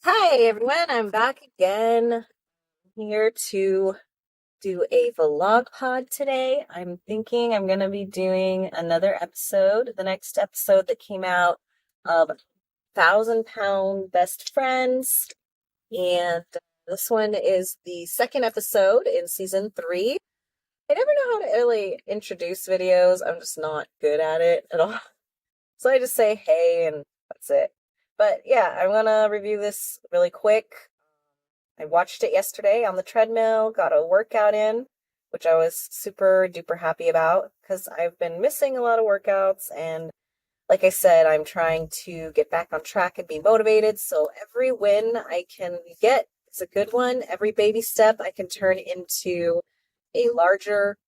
Hi everyone, I'm back again here to do a vlog pod today. I'm thinking I'm going to be doing another episode, the next episode that came out of 1,000 Pound Best Friends. And this one is the second episode in season 3. I never know how to really introduce videos. I'm just not good at it at all. So I just say hey and that's it. But yeah, I'm gonna review this really quick. I watched it yesterday on the treadmill, got a workout in, which I was super duper happy about because I've been missing a lot of workouts. And like I said, I'm trying to get back on track and be motivated. So every win I can get is a good one. Every baby step I can turn into a larger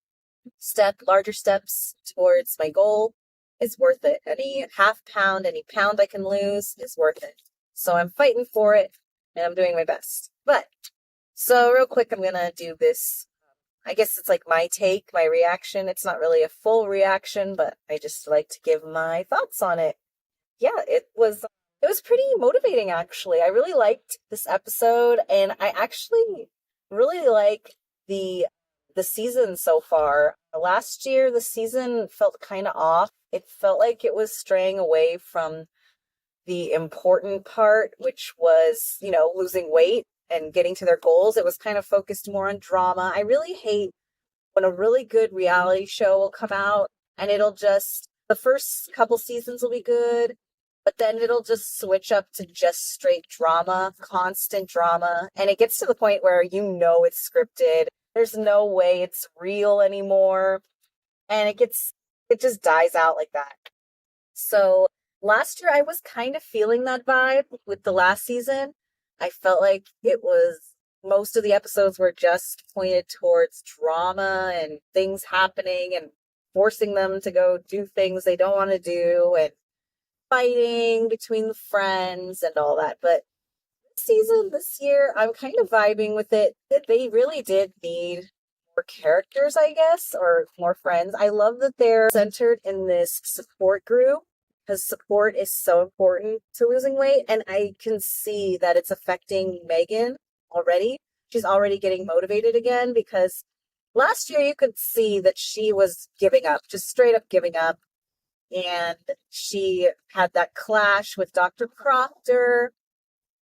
steps towards my goal is worth it. Any half pound, any pound I can lose is worth it. So I'm fighting for it and I'm doing my best. So real quick, I'm going to do this. I guess it's like my take, my reaction. It's not really a full reaction, but I just like to give my thoughts on it. Yeah, it was pretty motivating actually. I really liked this episode and I actually really like the season so far. Last year the season felt kind of off. It felt like it was straying away from the important part, which was, losing weight and getting to their goals. It was kind of focused more on drama. I really hate when a really good reality show will come out and the first couple seasons will be good, but then it'll just switch up to just straight drama, constant drama. And it gets to the point where it's scripted. There's no way it's real anymore. And it just dies out like that. So last year I was kind of feeling that vibe with the last season. I felt like most of the episodes were just pointed towards drama and things happening and forcing them to go do things they don't want to do and fighting between the friends and all that. But this year, I'm kind of vibing with it. They really did need more characters, I guess, or more friends. I love that they're centered in this support group because support is so important to losing weight. And I can see that it's affecting Megan already. She's already getting motivated again because last year you could see that she was giving up, just straight up giving up. And she had that clash with Dr. Proctor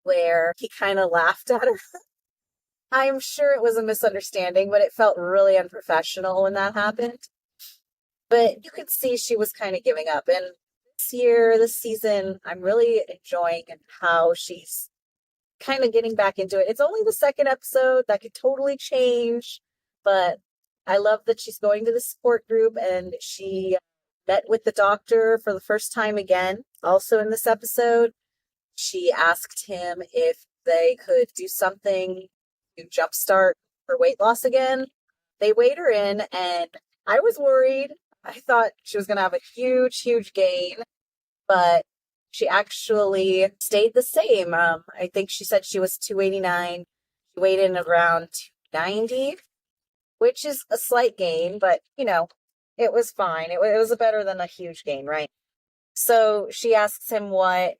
where he kind of laughed at her. I'm sure it was a misunderstanding, but it felt really unprofessional when that happened. But you could see she was kind of giving up. And this season, I'm really enjoying how she's kind of getting back into it. It's only the second episode that could totally change, but I love that she's going to the support group and she met with the doctor for the first time again, also in this episode. She asked him if they could do something to jumpstart her weight loss again. They weighed her in, and I was worried. I thought she was going to have a huge, huge gain, but she actually stayed the same. I think she said she was 289. She weighed in around 290, which is a slight gain, but, it was fine. It was better than a huge gain, right? So she asks him what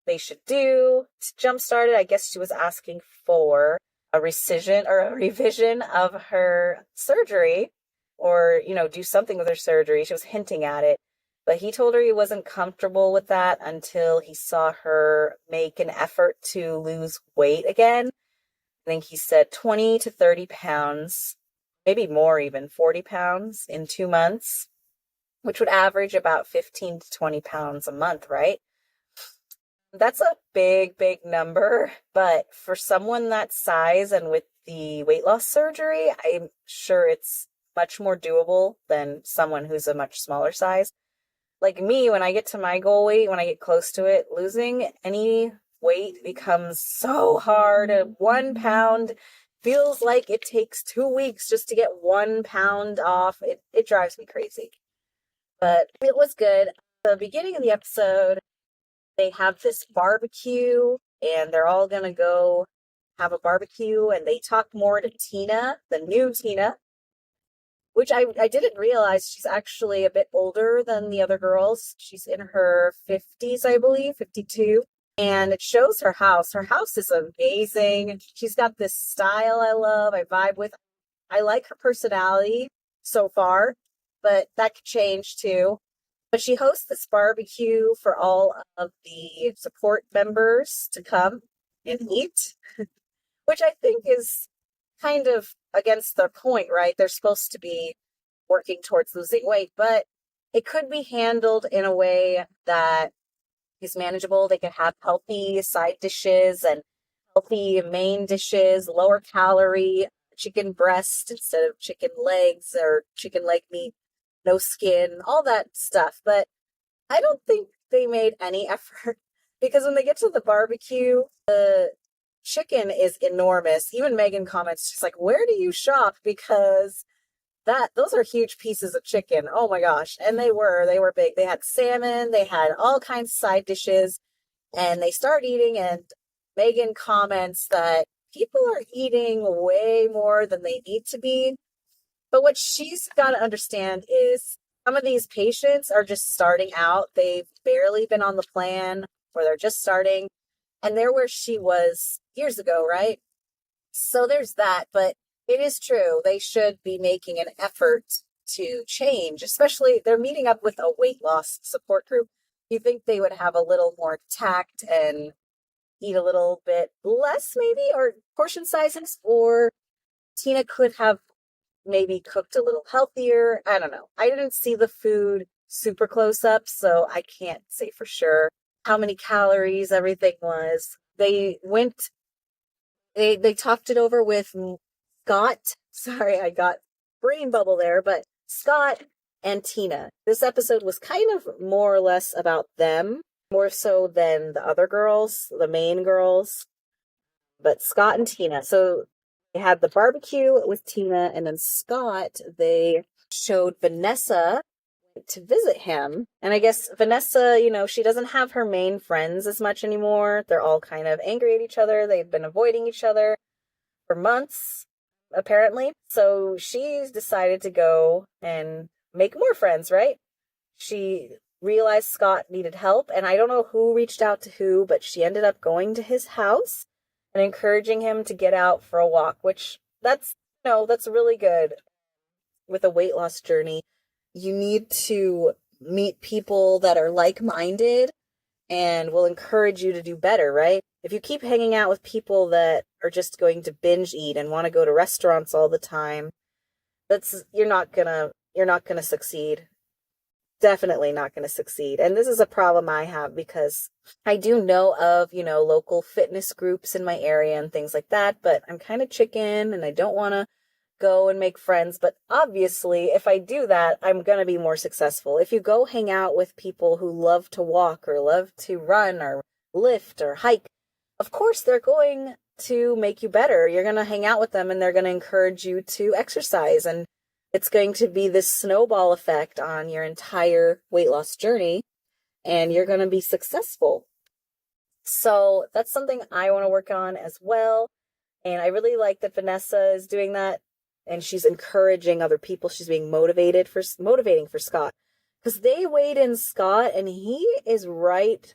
they should do to jumpstart it. I guess she was asking for a rescission or a revision of her surgery or, do something with her surgery. She was hinting at it, but he told her he wasn't comfortable with that until he saw her make an effort to lose weight again. I think he said 20 to 30 pounds, maybe more even, 40 pounds in 2 months, which would average about 15 to 20 pounds a month, right? That's a big, big number, but for someone that size and with the weight loss surgery, I'm sure it's much more doable than someone who's a much smaller size. Like me, when I get to my goal weight, when I get close to it, losing any weight becomes so hard. 1 pound feels like it takes 2 weeks just to get 1 pound off. It drives me crazy. But it was good. The beginning of the episode, they have this barbecue and they're all going to go have a barbecue and they talk more to Tina, the new Tina, which I didn't realize she's actually a bit older than the other girls. She's in her 50s, I believe, 52. And it shows her house. Her house is amazing. She's got this style I love, I vibe with. I like her personality so far, but that could change too. But she hosts this barbecue for all of the support members to come and eat, which I think is kind of against their point, right? They're supposed to be working towards losing weight, but it could be handled in a way that is manageable. They can have healthy side dishes and healthy main dishes, lower calorie chicken breast instead of chicken legs or chicken leg meat, no skin, all that stuff. But I don't think they made any effort because when they get to the barbecue, the chicken is enormous. Even Megan comments, she's like, "Where do you shop?" Because those are huge pieces of chicken. Oh my gosh. And they were big. They had salmon, they had all kinds of side dishes, and they start eating, and Megan comments that people are eating way more than they need to be. But what she's got to understand is some of these patients are just starting out. They've barely been on the plan, or they're just starting, and they're where she was years ago, right? So there's that, but it is true. They should be making an effort to change, especially they're meeting up with a weight loss support group. You think they would have a little more tact and eat a little bit less, maybe, or portion sizes, or Tina could have maybe cooked a little healthier. I don't know. I didn't see the food super close up, so I can't say for sure how many calories everything was. They talked it over with Scott. Sorry, I got brain bubble there, but Scott and Tina. This episode was kind of more or less about them, more so than the other girls, the main girls, but Scott and Tina. So they had the barbecue with Tina, and then Scott, they showed Vanessa to visit him. And I guess Vanessa, she doesn't have her main friends as much anymore. They're all kind of angry at each other. They've been avoiding each other for months, apparently. So she's decided to go and make more friends, right? She realized Scott needed help, and I don't know who reached out to who, but she ended up going to his house and encouraging him to get out for a walk, which that's really good with a weight loss journey. You need to meet people that are like-minded and will encourage you to do better, right? If you keep hanging out with people that are just going to binge eat and want to go to restaurants all the time, you're not gonna succeed. Definitely not gonna succeed. And this is a problem I have because I do know of, local fitness groups in my area and things like that, but I'm kind of chicken and I don't want to go and make friends. But obviously, if I do that, I'm going to be more successful. If you go hang out with people who love to walk or love to run or lift or hike, of course, they're going to make you better. You're going to hang out with them and they're going to encourage you to exercise. And it's going to be this snowball effect on your entire weight loss journey, and you're going to be successful. So that's something I want to work on as well. And I really like that Vanessa is doing that. And she's encouraging other people. She's being motivating for Scott. Because they weighed in Scott, and he is right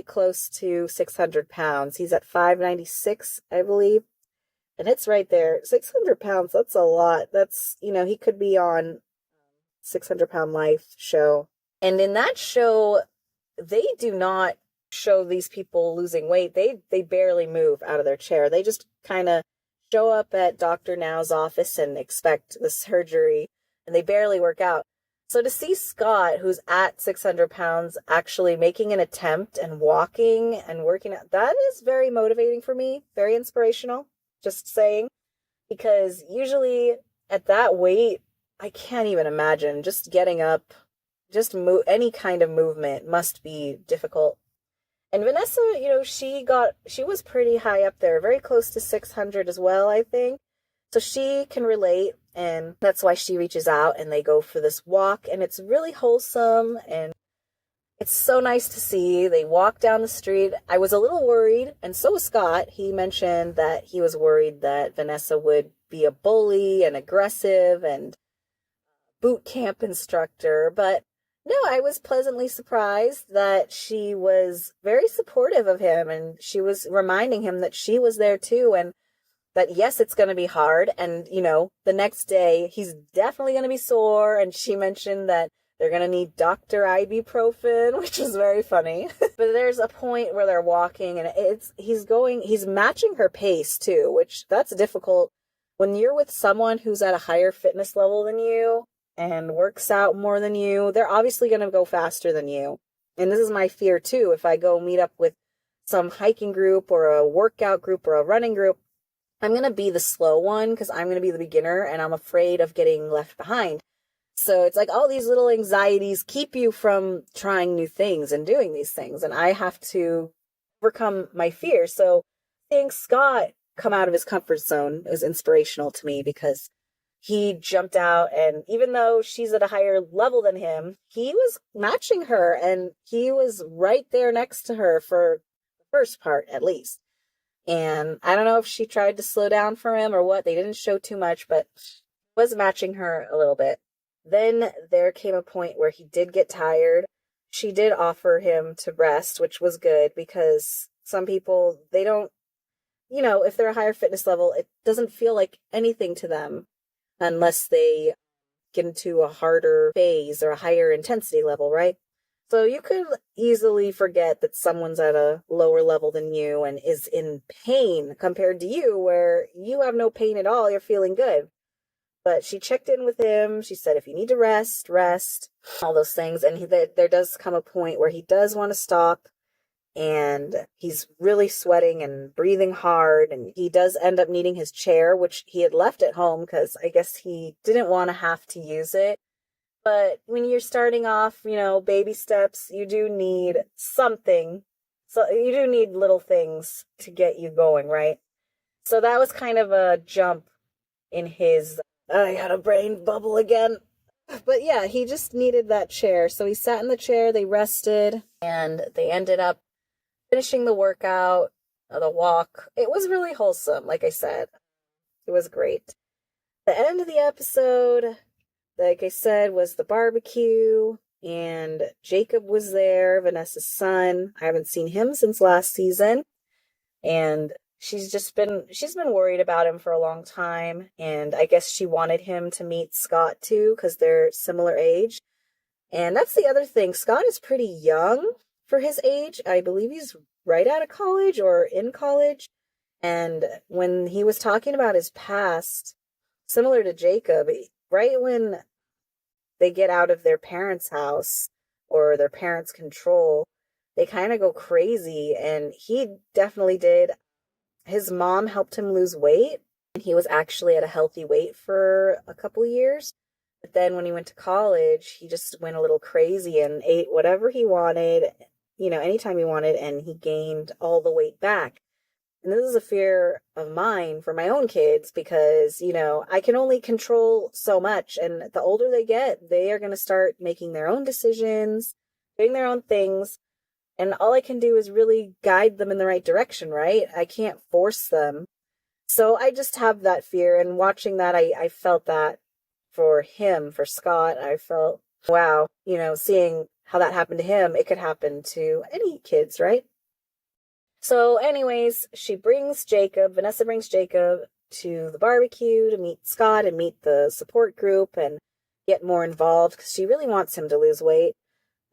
close to 600 pounds. He's at 596, I believe. And it's right there. 600 pounds, that's a lot. That's, he could be on 600 Pound Life show. And in that show, they do not show these people losing weight. They barely move out of their chair. They just kind of show up at Dr. Now's office and expect the surgery, and they barely work out. So to see Scott, who's at 600 pounds, actually making an attempt and walking and working out, that is very motivating for me, very inspirational, just saying, because usually at that weight, I can't even imagine just getting up, any kind of movement must be difficult. And Vanessa, she was pretty high up there, very close to 600 as well, I think. So she can relate, and that's why she reaches out and they go for this walk, and it's really wholesome, and it's so nice to see. They walk down the street. I was a little worried, and so was Scott. He mentioned that he was worried that Vanessa would be a bully and aggressive and boot camp instructor, but No, I was pleasantly surprised that she was very supportive of him, and she was reminding him that she was there too, and that yes, it's going to be hard. And, the next day he's definitely going to be sore. And she mentioned that they're going to need Dr. Ibuprofen, which is very funny. But there's a point where they're walking and he's matching her pace too, which that's difficult when you're with someone who's at a higher fitness level than you and works out more than you. They're obviously going to go faster than you. And this is my fear too. If I go meet up with some hiking group or a workout group or a running group, I'm going to be the slow one because I'm going to be the beginner and I'm afraid of getting left behind. So it's like all these little anxieties keep you from trying new things and doing these things. And I have to overcome my fear. So seeing Scott come out of his comfort zone is inspirational to me because he jumped out, and even though she's at a higher level than him, he was matching her and he was right there next to her for the first part at least. And I don't know if she tried to slow down for him or what. They didn't show too much, but was matching her a little bit. Then there came a point where he did get tired. She did offer him to rest, which was good because some people, they don't, if they're a higher fitness level, it doesn't feel like anything to them unless they get into a harder phase or a higher intensity level, right? So you could easily forget that someone's at a lower level than you and is in pain compared to you, where you have no pain at all. You're feeling good. But she checked in with him. She said, if you need to rest, all those things. And there does come a point where he does want to stop, and he's really sweating and breathing hard. And he does end up needing his chair, which he had left at home because I guess he didn't want to have to use it. But when you're starting off, baby steps, you do need something. So you do need little things to get you going, right? So that was kind of a jump in his, I had a brain bubble again. But yeah, he just needed that chair. So he sat in the chair, they rested, and they ended up finishing the workout, the walk. It was really wholesome, like I said. It was great. The end of the episode, like I said, was the barbecue, and Jacob was there, Vanessa's son. I haven't seen him since last season, and she's been worried about him for a long time, and I guess she wanted him to meet Scott too, because they're similar age. And that's the other thing. Scott is pretty young for his age. I believe he's right out of college or in college. And when he was talking about his past, similar to Jacob, right when they get out of their parents' house or their parents' control, they kind of go crazy. And he definitely did. His mom helped him lose weight, and he was actually at a healthy weight for a couple of years. But then when he went to college, he just went a little crazy and ate whatever he wanted, anytime he wanted, and he gained all the weight back. And this is a fear of mine for my own kids because, I can only control so much. And the older they get, they are going to start making their own decisions, doing their own things. And all I can do is really guide them in the right direction, right? I can't force them. So I just have that fear. And watching that, I felt that for him, for Scott. I felt, wow, seeing how that happened to him, it could happen to any kids, right? So anyways, Vanessa brings Jacob to the barbecue to meet Scott and meet the support group and get more involved because she really wants him to lose weight.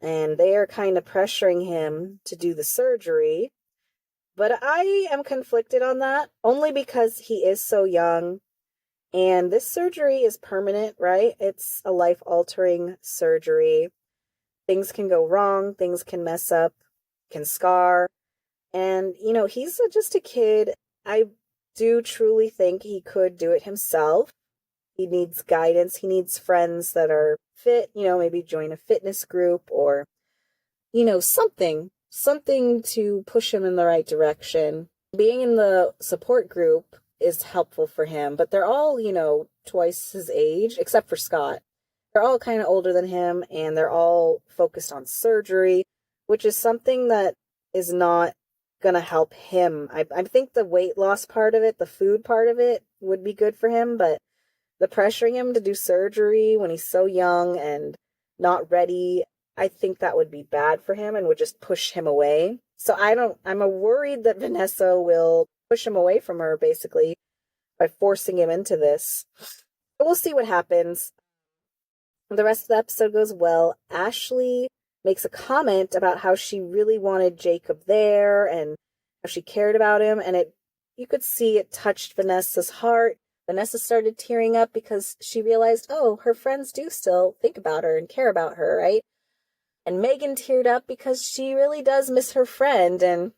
And they are kind of pressuring him to do the surgery. But I am conflicted on that only because he is so young. And this surgery is permanent, right? It's a life-altering surgery. Things can go wrong. Things can mess up, can scar. And, he's just a kid. I do truly think he could do it himself. He needs guidance. He needs friends that are fit, maybe join a fitness group or, something to push him in the right direction. Being in the support group is helpful for him, but they're all, twice his age, except for Scott. They're all kind of older than him, and they're all focused on surgery, which is something that is not going to help him. I think the weight loss part of it, the food part of it would be good for him, but the pressuring him to do surgery when he's so young and not ready, I think that would be bad for him and would just push him away. So I'm worried that Vanessa will push him away from her, basically, by forcing him into this. But we'll see what happens. The rest of the episode goes well. Ashley makes a comment about how she really wanted Jacob there and how she cared about him, and you could see it touched Vanessa's heart. Vanessa started tearing up because she realized, oh, her friends do still think about her and care about her, right? And Megan teared up because she really does miss her friend, and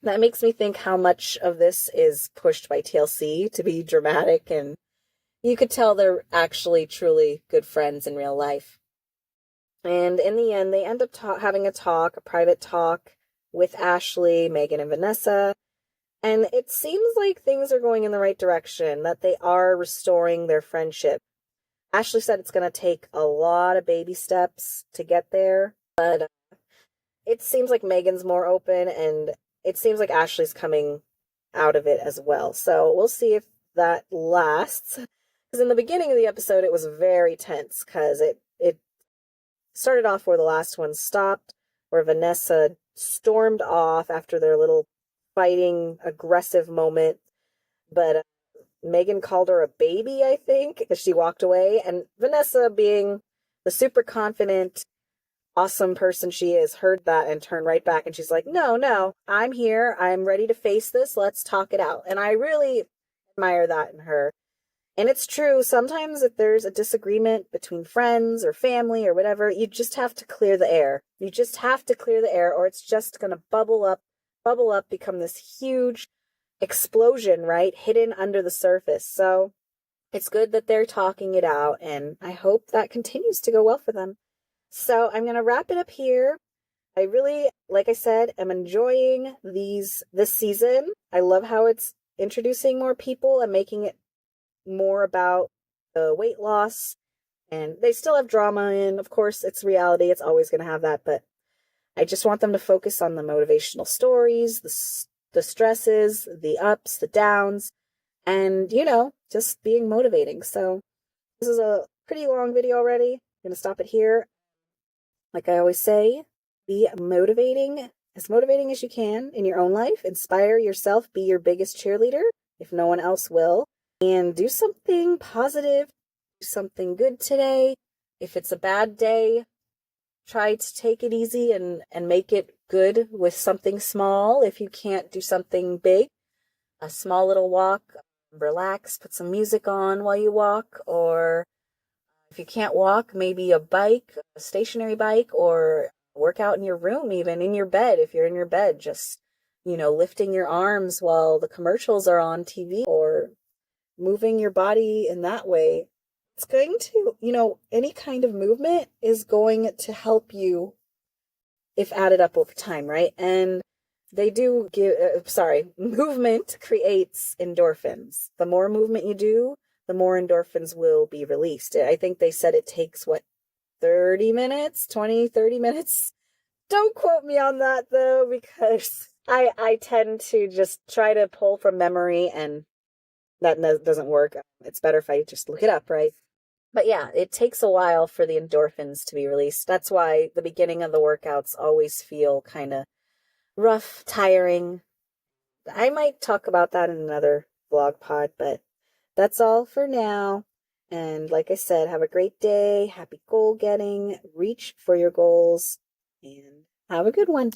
that makes me think how much of this is pushed by TLC to be dramatic, and you could tell they're actually truly good friends in real life. And in the end, they end up having a private talk with Ashley, Megan, and Vanessa. And it seems like things are going in the right direction, that they are restoring their friendship. Ashley said it's going to take a lot of baby steps to get there, but it seems like Megan's more open, and it seems like Ashley's coming out of it as well. So we'll see if that lasts. Because in the beginning of the episode, it was very tense, because it started off where the last one stopped, where Vanessa stormed off after their little fighting, aggressive moment. But Megan called her a baby, I think, as she walked away. And Vanessa, being the super confident, awesome person she is, heard that and turned right back. And she's like, no, I'm here. I'm ready to face this. Let's talk it out. And I really admire that in her. And it's true, sometimes if there's a disagreement between friends or family or whatever, you just have to clear the air. You just have to clear the air, or it's just going to bubble up, become this huge explosion, right? Hidden under the surface. So it's good that they're talking it out, and I hope that continues to go well for them. So I'm going to wrap it up here. I really, like I said, am enjoying this season. I love how it's introducing more people and making it more about the weight loss, and they still have drama in. Of course, it's reality. It's always going to have that, but I just want them to focus on the motivational stories, the stresses, the ups, the downs, and, just being motivating. So this is a pretty long video already. I'm going to stop it here. Like I always say, be motivating as you can in your own life. Inspire yourself. Be your biggest cheerleader if no one else will. And do something positive, do something good today. If it's a bad day, try to take it easy and make it good with something small. If you can't do something big, a small little walk, relax, put some music on while you walk. Or if you can't walk, maybe a bike, a stationary bike, or work out in your room, even in your bed. If you're in your bed, just, lifting your arms while the commercials are on TV, or moving your body in that way. It's going to, any kind of movement is going to help you if added up over time, right? And they do movement creates endorphins. The more movement you do, the more endorphins will be released. I think they said it takes, 30 minutes? Don't quote me on that, though, because I tend to just try to pull from memory, and that doesn't work. It's better if I just look it up, right? But yeah, it takes a while for the endorphins to be released. That's why the beginning of the workouts always feel kind of rough, tiring. I might talk about that in another vlog pod, but that's all for now. And like I said, have a great day. Happy goal getting. Reach for your goals and have a good one.